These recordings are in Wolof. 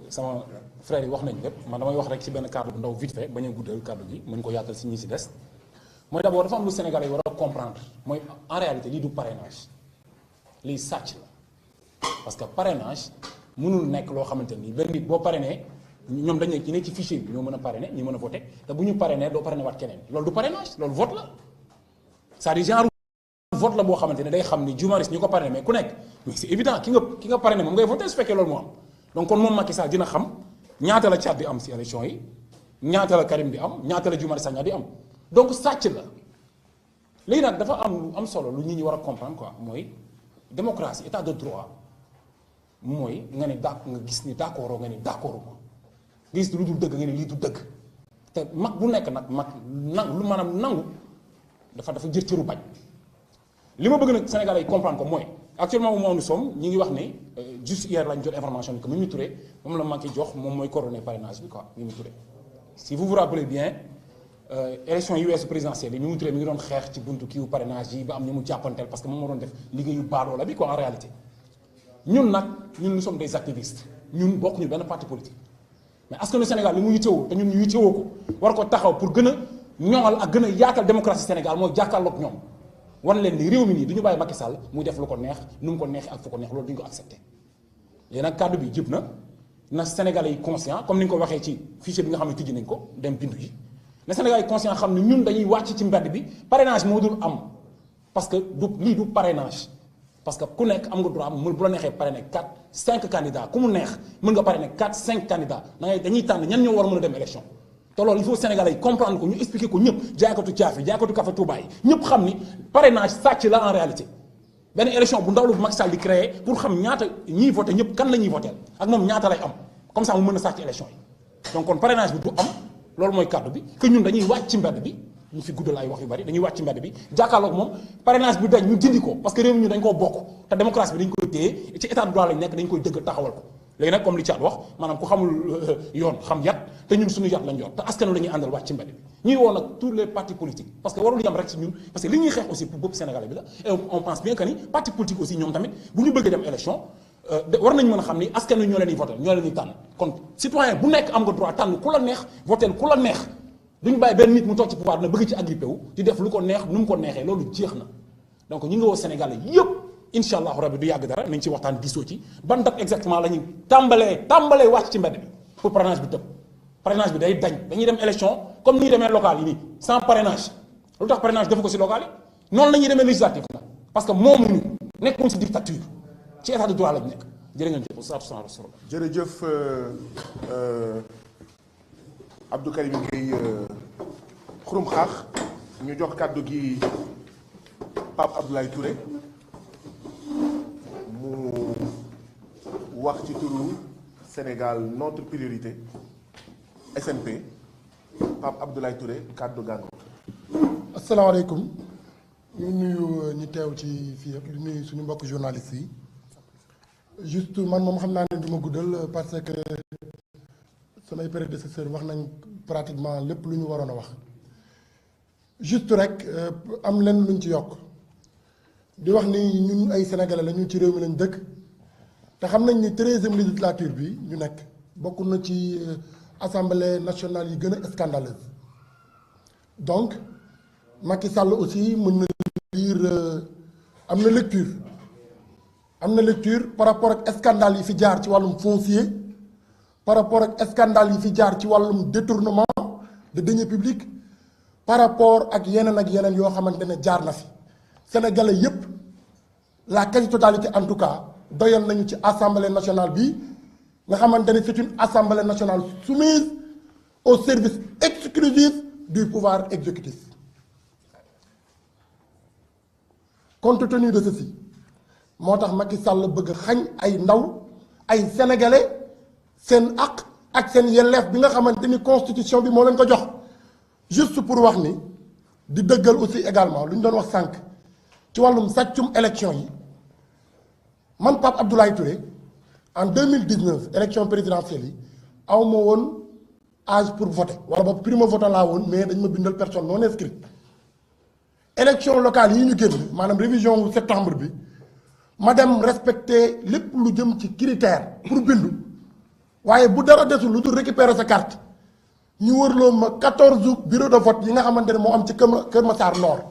sama frère yi wax nañ lépp man damay wax rek ci benn cadre bu ndaw vite fait bañ a guddal cadre gi mën ko yaatal si ñi si des mooy d'abord dafa am lu Sénégalais yi war a comprendre mooy en réalité lii du parrainage lii sàcc la parce que parrainage mënul nekk loo xamante ni benn nit boo parrainé ñoom dañ ne ñi ne ci fichier bi ñoo mën a parrainé ñi mën a voté te bu ñu parrainé doo parrainé waat keneen loolu du parrainage loolu vote la c'est-à-dire genre vote la boo xamante ne day xam ni journaliste ñu ko parrainé mais ku nekk mais c'est évident ki nga parrainé moom ngay voté su fekkee loolu moo am donc kon moom Macky Sall dina xam ñaata la Tchad di am si élection yi ñaata la Karim di am ñaata la Guy Marius Sagna di am donc sàcc la léegi nag dafa am lu am solo lu nit ñi war a comprendre quoi mooy démocratie état de droit mooy nga ne nga gis ni d'accord nga ni d'accord ma gis lu dul dëgg nga ni lii du dëgg te mag bu nekk nag mag nangu lu maanaam nangu dafa jër cëru bañ li ma bëgg nag Sénégalais yi comprendre ko mooy actuellement moom nous sommes ñi ngi wax ne juste hier lañ jot information bi que Mimi Touré moom la Macky jox moom mooy coordonné parrainage bi quoi Mimi Touré si vous vous rappelez bien élection yi weesu présidentielle yi Mimi Touré mi ngi doon xeex ci buntu kiiwu parrainage yi ba am ñu mu jàppanteel parce que moom moo doon def liggéeyu baadoo la bi quoi en réalité ñun nag nous sommes des activistes ñun bokkuñu benn parti politique mais askanu Sénégal li mu yittewoo te ñun ñu yittewoo ko war ko taxaw pour gën a ñoŋal ak gën a yaatal démocratie Sénégal mooy jàkkaarloog ñoom wan leen ni réew mi nii du ñu bàyyi Macky Sall muy def lu ko neex nu mu ko neex ak fu ko neex loolu du ñu ko accepté léegi nag kàddu bi jib na Sénégalais yi conscient comme ni nga ko waxee ci fichier bi nga xam ne tijji nañ ko dem bindu yi na Sénégalais yi conscient xam ne ñun dañuy wàcc ci mbedd bi parrainage moo dul am parce que lii du parrainage parce que ku nekk am nga droit am bu la neexee parrainer 4 5 candidats ku mu neex mën nga parrainer 4 5 candidats dañuy tànn ñan ñoo war a mën a dem élection te loolu il faut Sénégalais yi comprendre ko ñu expliquer ko ñëpp jaaykatu caafi jaaykatu café Touba yi ñëpp xam ni parrainage sàcc la en réalité benn élection bu ndaw la bu Macky Sall di créer pour xam ñaata ñiy voté ñëpp kan la ñuy voté ak moom ñaata lay am comme ça mu mën a sàcc élection yi donc kon parrainage bi du am loolu mooy kàddu bi que ñun dañuy wàcc ci mbedd bi ñu fi guddal ay wax yu bari dañuy wàcc ci mbedd bi jàkkaarloog moom parrainage bi dañ ñu dindi ko parce que réew mi ñu dañ koo bokk te démocratie bi dañ koy téye ci état de droit lañ nekk dañ koy dëgg taxawal ko léegi nag comme li Thiat wax maanaam ku xamul yoon xam yat te ñun suñu yat lañ yor te askan la ñuy àndal wàcc ci mbedd bi ñuy woo nag tous les partis politiques parce que warul yam rek ci ñun parce que li ñuy xeex aussi pour bëpp Sénégalais bi la et on pense bien que ni parti politique aussi ñoom tamit bu ñu bëggee dem élection war nañ mën a xam ni askan wi ñoo leen di voté ñoo leen di tànn kon citoyen bu nekk am nga droit tànn ku la neex voté ku la neex duñu bàyyi benn nit mu toog ci pouvoir dina bëgg ci agrippé wu di def lu ko neex nu mu ko neexee loolu jeex na donc ñi nga woo Sénégalais yëpp incha allahu rabi du yàgg dara nañ ci waxtaan diisoo ci ban date exactement la ñuy tàmbalee wàcc ci mbedd bi pour parrainage bi tëb parrainage bi day dañ dañuy dem élection comme ni ñuy demee local yi nii sans parrainage lu tax parrainage defu ko si local yi noonu la ñuy demee législatif nag parce que moomuñu nekkuñ si dictature ci état de droit lañ nekk jërë ngeen jëf saatu san rasul jërëjëf Abdou Karim Gueye xurum xaax ñu jox kàddu gi Pape Abdoulaye Touré mu wax ci turu Sénégal notre priorité SNP Pape Abdoulaye Touré kàddu gàngo. asalaamaaleykum ñu nuyu ñi teew ci fii yëpp di nuyu suñu mbokk journalistes yi juste man moom xam naa ne du ma guddal parce que samay prédécesseurs wax nañ pratiquement lépp lu ñu waroon a wax juste rek am leen luñ ci yokk di wax ni ñun ay sénégalais la ñu ci réew mi lañ dëkk te xam nañ ni 13e législature bi ñu nekk bokk na ci assemblée nationale yi gën a scandaleuse donc Macky Sall aussi mën na lire am na lecture par rapport ak scandale yi fi jaar ci wàllum foncier par rapport ak scandale yi fi jaar ci wàllum détournement de deniers publics par rapport ak yeneen yoo xamante ne jaar na fi sénégalais yépp la quasi-totalité en tout cas doyal nañu ci assemblée nationale bi nga xamante ne c'est une assemblée nationale soumise au service exclusif du pouvoir exécutif. Compte tenu de ceci moo tax Macky Sall bëgg xañ ay ndaw ay sénégalais seen àq ak seen yelleef bi nga xamante ni constitution bi moo leen ko jox juste pour wax ni di dëggal aussi également lu ñu doon wax sànq ci wàllum sàccum élection yi man Pape Abdoulaye Touré en 2019 élection présidentielle yi aw ma woon âge pour voter wala boog primo votant laa woon mais dañ ma bindal personne non inscrite élection locale yi ñu génn maanaam révision wu septembre bi ma dem respecter lépp lu jëm ci critère pour bindu waaye bu dara desul lu dul récupérer sa carte ñu wërloo ma 14 bureau de vote yi nga xamante ne moo am ci Kër Massar Nord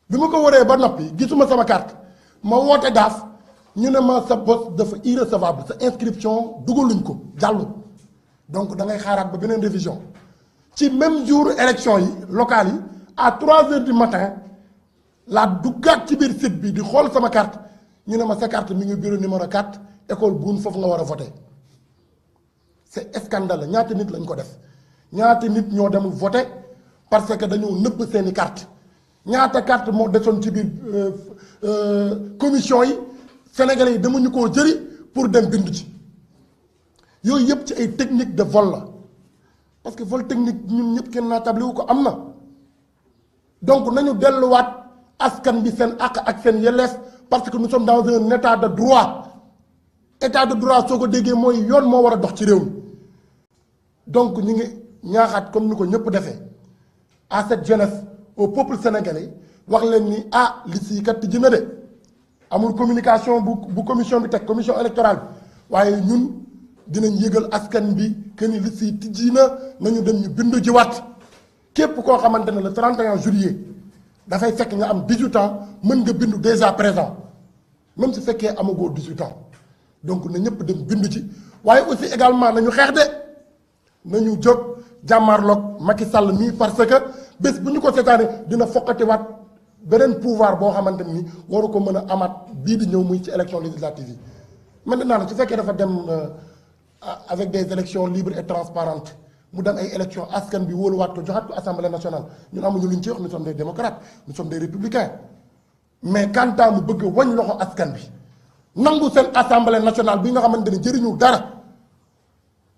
bi ma ko wëree ba noppi gisuma sama carte ma woote daaf ñu ne ma sa bos dafa irrecevable sa inscription dugaluñ ko jàllu donc da ngay xaaraat ba beneen révision ci même jour élection yi locales yi à 3 heures du matin laa duggaat ci biir site bi di xool sama carte ñu ne ma sa carte mi ngi bureau numéro 4 école buun foofu nga war a voter c'est scandaleux ñaata nit lañ ko def ñaata nit ñoo demul voter parce que dañoo nëbb seeni carte ñaata carte moo desoon ci biir commission yi sénégalais yi demuñu koo jëli pour dem bindu ci yooyu yëpp ci ay technique de vol la parce que vol technique ñun ñëpp kenn naa tabli wu ko am na donc nañu delluwaat askan bi seen àq ak seen yelleef parce que nous sommes dans un état de droit état de droit soo ko déggee mooy yoon moo war a dox ci réew mi donc ñu ngi ñaaxaat comme ni ko ñëpp defee à cette jeunesse au peuple sénégalais wax leen ni ah liste yi kat tijji na de amul communication bu commission bi teg commission électorale bi waaye ñun dinañ yëgal askan bi que ni liste yi tijji na nañu dem ñu bindu jiwaat képp koo xamante ne le 31 juillet dafay fekk nga am 18 ans mën nga bindu déjà présent même su fekkee amagoo 18 ans donc na ñëpp dem bindu ci waaye aussi également nañu xeex de nañu jóg jàmmaarloog Macky Sall mii parce que bés bu ñu ko seetaanee dina foqatiwaat beneen pouvoir boo xamante ni waru ko mën a amaat bii di ñëw muy ci élection législative yi maintenant nag su fekkee dafa dem avec des élections libres et transparentes mu dem ay élections askan bi wóoluwaat ko joxaat ko assemblée nationale ñun amuñu luñ ci wax nous sommes des démocrates nous sommes des républicains mais quant à mu bëgg wañ loxo askan bi nangu seen assemblée nationale bi nga xamante ni jëriñu dara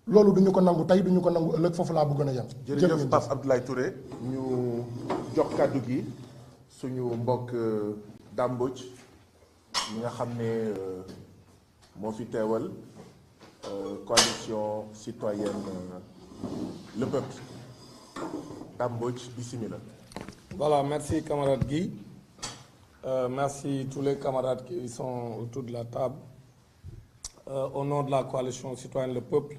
loolu duñu ko nangu tey duñu ko nangu ëllëg foofu laa bëggoon a yem. jërëjëf Pape Abdoulaye Touré ñu jox kàddu gi suñu mbokk Dame Mbodj mi nga xam ne moo fi teewal coalition citoyenne le peuple Dame Mbodj bismillah. Voilà, merci camarade Guy. Merci tous les camarades qui sont autour de la table. Au nom de la coalition citoyenne le peuple,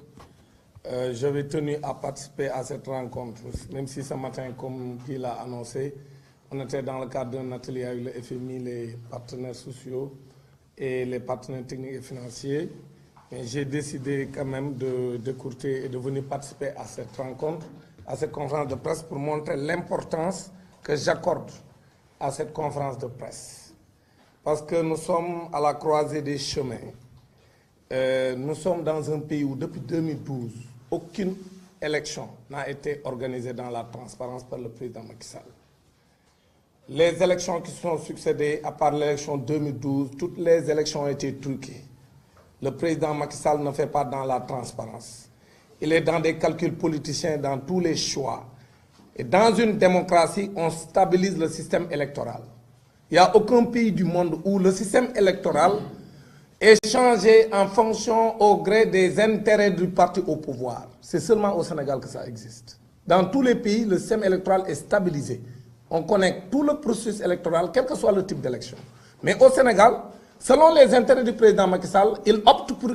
j'avais tenu à participer à cette rencontre, même si ce matin, comme Guy l'a annoncé, on était dans le cadre d'un atelier avec le FMI, les partenaires sociaux et les partenaires techniques et financiers. Mais j'ai décidé quand même d'écourter et de venir participer à cette rencontre, à cette conférence de presse pour montrer l'importance que j'accorde à cette conférence de presse. Parce que nous sommes à la croisée des chemins. Nous sommes dans un pays où depuis 2012, aucune élection n'a été organisée dans la transparence par le président Macky Sall. Les élections qui se sont succédées, à part l'élection 2012, toutes les élections ont été truquées. Le président Macky Sall ne fait pas dans la transparence. Il est dans des calculs politiciens, dans tous les choix. Et dans une démocratie, on stabilise le système électoral. Il n'y a aucun pays du monde où le système électoral est changé en fonction au gré des intérêts du parti au pouvoir. C'est seulement au Sénégal que ça existe. Dans tous les pays, le système électoral est stabilisé. On connaît tout le processus électoral, quel que soit le type d'élection. Mais au Sénégal, selon les intérêts du président Macky Sall, il opte pour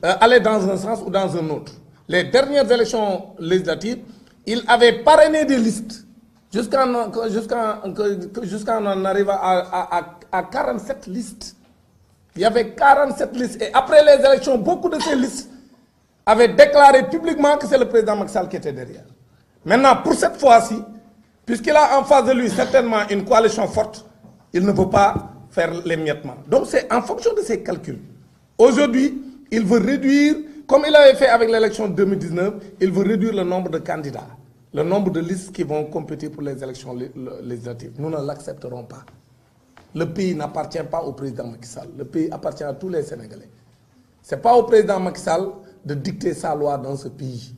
aller dans un sens ou dans un autre. Les dernières élections législatives, il avait parrainé des listes jusqu'à en arriver à 47 listes. Il y avait 47 listes. Et après les élections, beaucoup de ces listes avaient déclaré publiquement que c'est le président Macky Sall qui était derrière. Maintenant, pour cette fois-ci, puisqu'il a en face de lui certainement une coalition forte, il ne veut pas faire l'émiettement. Donc c'est en fonction de ces calculs. Aujourd'hui, il veut réduire, comme il avait fait avec l'élection 2019, il veut réduire le nombre de candidats, le nombre de listes qui vont compétir pour les élections législatives. Nous ne l'accepterons pas. Le pays n'appartient pas au président Macky Sall. Le pays appartient à tous les Sénégalais. Ce n'est pas au président Macky Sall de dicter sa loi dans ce pays.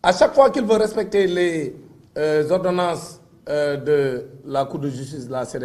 À chaque fois qu'il veut respecter les ordonnances de la Cour de justice de la CEDEAO,